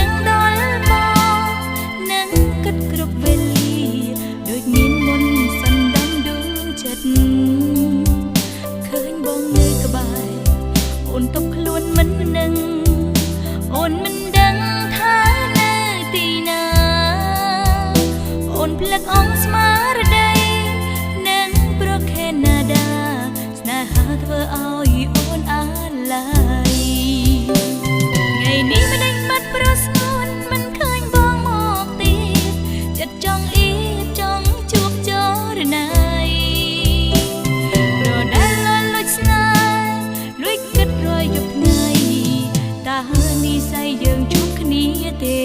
ដឹងដល់មកនឹងគិតគ្រប់វេលាដូចមានមុនសន្តំដួងចិត្តឃើញបងនៅក្បែរអូនតប់ខ្លួនមិននឹងអូនមិនដឹងថានៅទីណាអូនភ្លឹកអងស្មារតីនឹងប្រខេណាដាស្នេហាធ្វើឲ្យអូនអាឡ័យថ្ងៃនេះមិនដេញបាត់ប្រស្ងួនមិនឃើញបងមកទៀតចិត្តចង់អៀបចង់ជួបចរណៃរដែលលួចស្នេហ៍លួចគិតរយយប់ថ្ងៃតើនិស្ស័យយើងជួបគ្នាទេ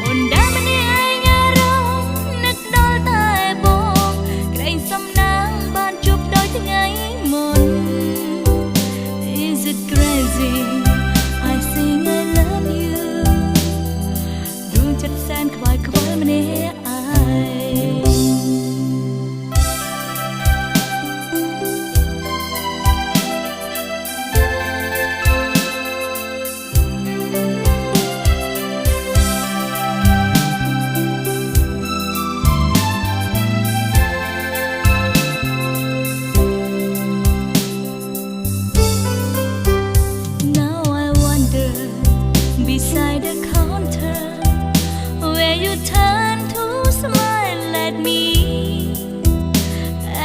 អូនដែលម្នាក់ឯងអារម្មណ៍នឹកដល់តែបងក្រែងសំណាងបានជួបដោយថ្ងៃមុន Is it crazy I sing I love you ដួងចិត្តសែនខ្វាយខ្វល់ម្នាក់ឯងBeside the counter where you turn to smile at me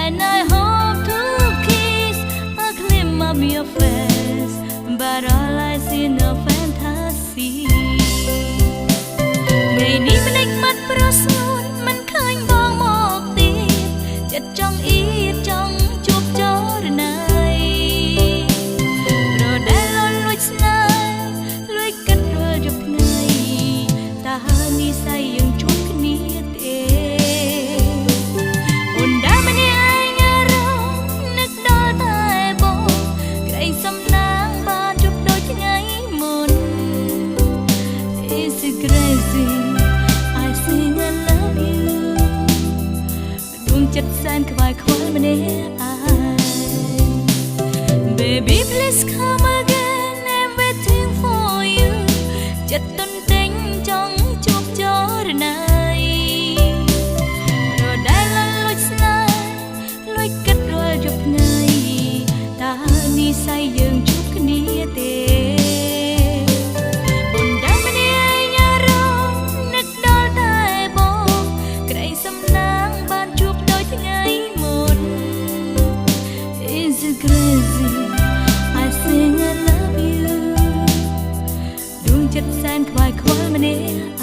and I hope to kiss a glimpse of your face but all I see no fantasy ថ្ងៃនេះមិនដេញបាត់ប្រស្ងួនមិនឃើញបងមកទៀតចិត្តចង់អៀបចង់ជួបចរណៃរដែលលួចស្នេហ៍និស្ស័យយើងជួបគ្នាទេអូនដែលម្នាក់ឯងអារម្មណ៍នឹកដល់តែបងក្រែងសំណាងបានជួបដូចថ្ងៃមុន Is it crazy I sing I love you ដួងចិត្តសែនខ្វាយខ្វល់ម្នាក់ឯង Baby please come again I'm waiting for you ចិត្តទន់ទែងចង់ជួបចរណៃរដែលលួចស្នេហ៍លួចគិតរាល់យប់ថ្ងៃតើនិស្ស័យយើងជួបគ្នាទេអូនដែលម្នាក់ឯងអារម្មណ៍នឹកដល់តែបងក្រែងសំណាងបានជួបដោយថ្ងៃមុន Is it crazy I sing I love you ដួងចិត្តសែនខ្វាយខ្វល់ម្នាក់